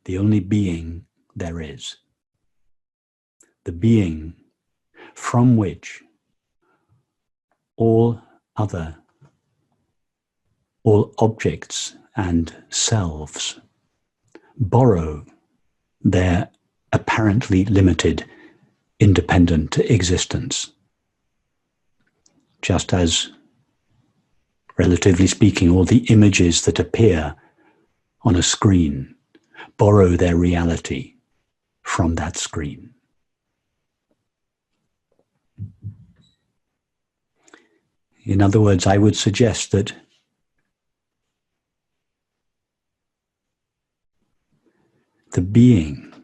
the only being there is, the being from which all objects and selves borrow their apparently limited independent existence. Just as, relatively speaking, all the images that appear on a screen borrow their reality from that screen. In other words, I would suggest that the being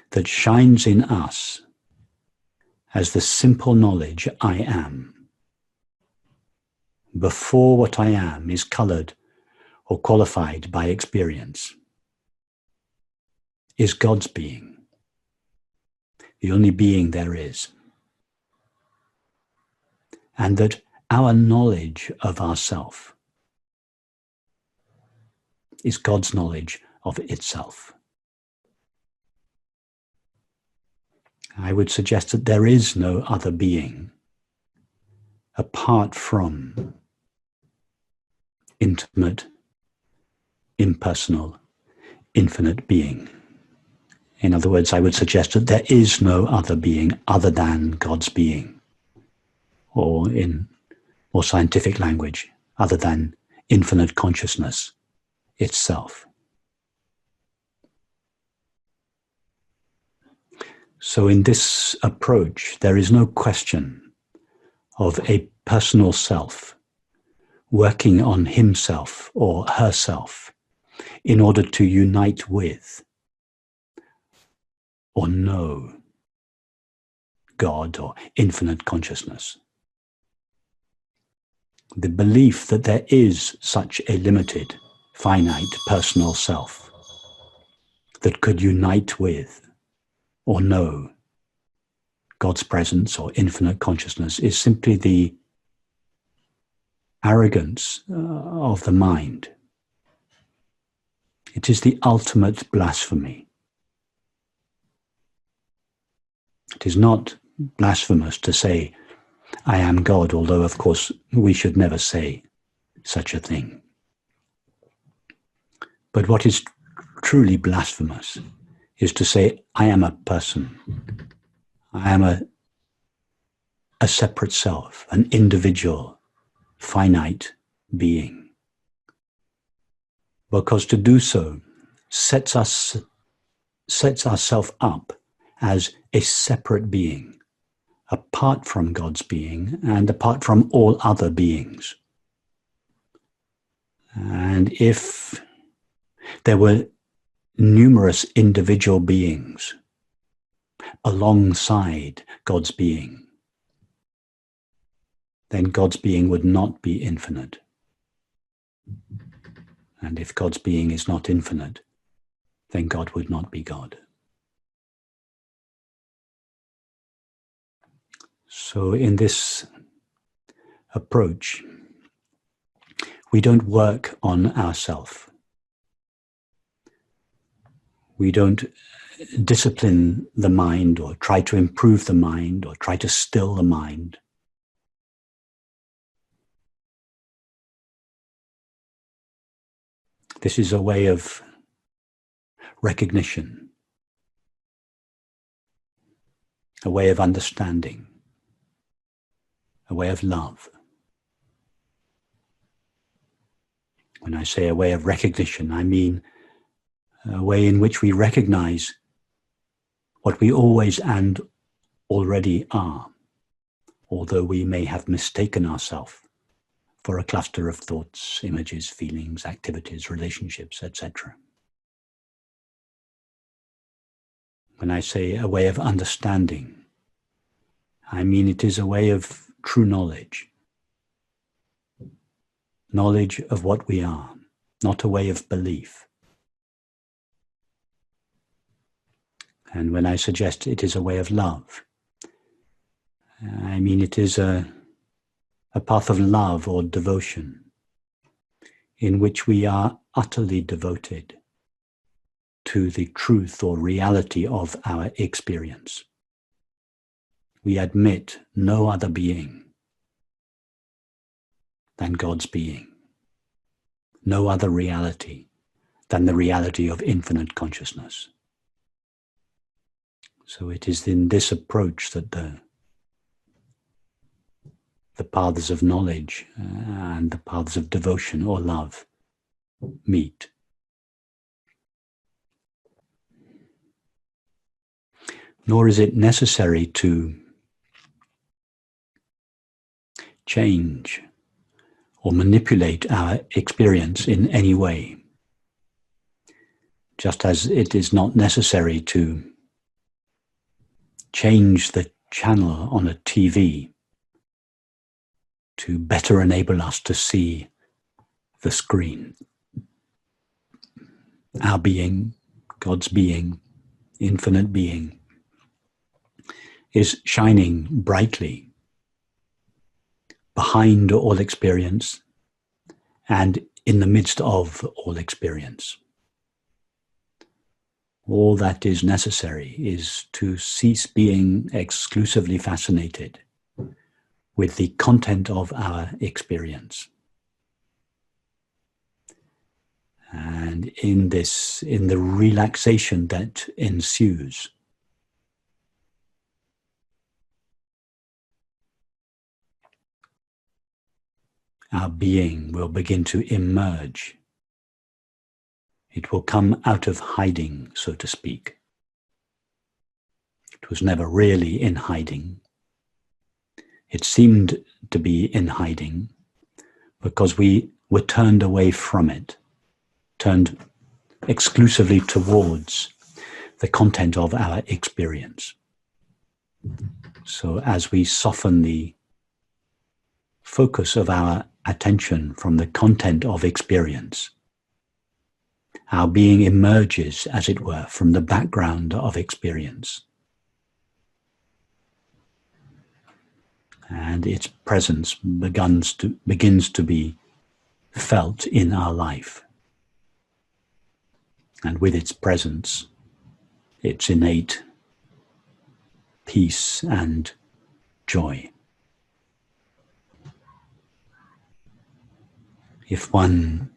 that shines in us as the simple knowledge I am, before what I am is colored or qualified by experience, is God's being, the only being there is. And that our knowledge of ourself is God's knowledge of itself. I would suggest that there is no other being apart from intimate, impersonal, infinite being. In other words, I would suggest that there is no other being other than God's being, or in more scientific language, other than infinite consciousness itself. So in this approach, there is no question of a personal self working on himself or herself in order to unite with or know God or infinite consciousness. The belief that there is such a limited, finite personal self that could unite with or know God's presence or infinite consciousness is simply the arrogance of the mind. It is the ultimate blasphemy. It is not blasphemous to say, I am God, although of course we should never say such a thing. But what is truly blasphemous is to say, I am a person. I am a separate self, an individual, finite being. Because to do so sets ourselves up as a separate being, apart from God's being and apart from all other beings. And if there were numerous individual beings alongside God's being, then God's being would not be infinite. And if God's being is not infinite, then God would not be God. So in this approach, we don't work on ourself. We don't discipline the mind or try to improve the mind or try to still the mind. This is a way of recognition, a way of understanding, a way of love. When I say a way of recognition, I mean a way in which we recognize what we always and already are, although we may have mistaken ourselves for a cluster of thoughts, images, feelings, activities, relationships, etc. When I say a way of understanding, I mean it is a way of true knowledge. Knowledge of what we are, not a way of belief. And when I suggest it is a way of love, I mean it is a path of love or devotion in which we are utterly devoted to the truth or reality of our experience. We admit no other being than God's being, no other reality than the reality of infinite consciousness. So it is in this approach that the paths of knowledge and the paths of devotion or love meet. Nor is it necessary to change or manipulate our experience in any way, just as it is not necessary to change the channel on a TV to better enable us to see the screen. Our being, God's being, infinite being, is shining brightly behind all experience and in the midst of all experience. All that is necessary is to cease being exclusively fascinated with the content of our experience. And in the relaxation that ensues, our being will begin to emerge. It will come out of hiding, so to speak. It was never really in hiding. It seemed to be in hiding because we were turned away from it, turned exclusively towards the content of our experience. So as we soften the focus of our attention from the content of experience, our being emerges, as it were, from the background of experience. And its presence begins to be felt in our life. And with its presence, its innate peace and joy. If one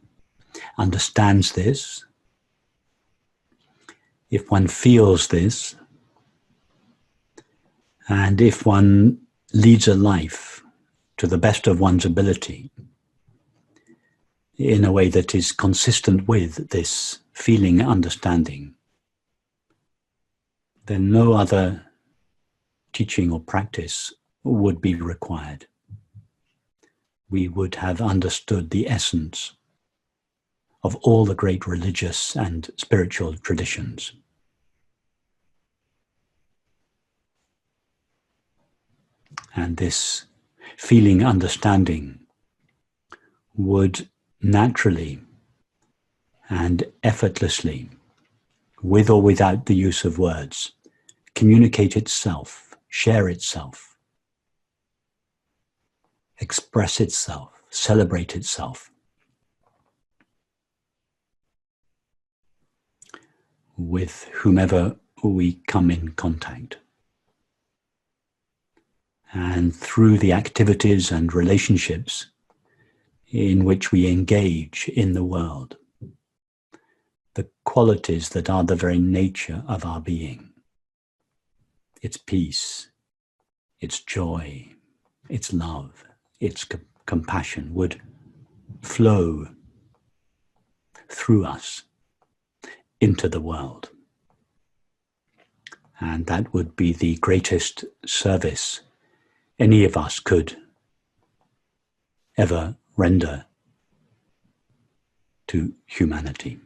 understands this, if one feels this, and if one leads a life to the best of one's ability in a way that is consistent with this feeling understanding, then no other teaching or practice would be required. We would have understood the essence of all the great religious and spiritual traditions. And this feeling understanding would naturally and effortlessly, with or without the use of words, communicate itself, share itself, express itself, celebrate itself with whomever we come in contact. And through the activities and relationships in which we engage in the world, the qualities that are the very nature of our being, its peace, its joy, its love, its compassion would flow through us into the world. And that would be the greatest service any of us could ever render to humanity.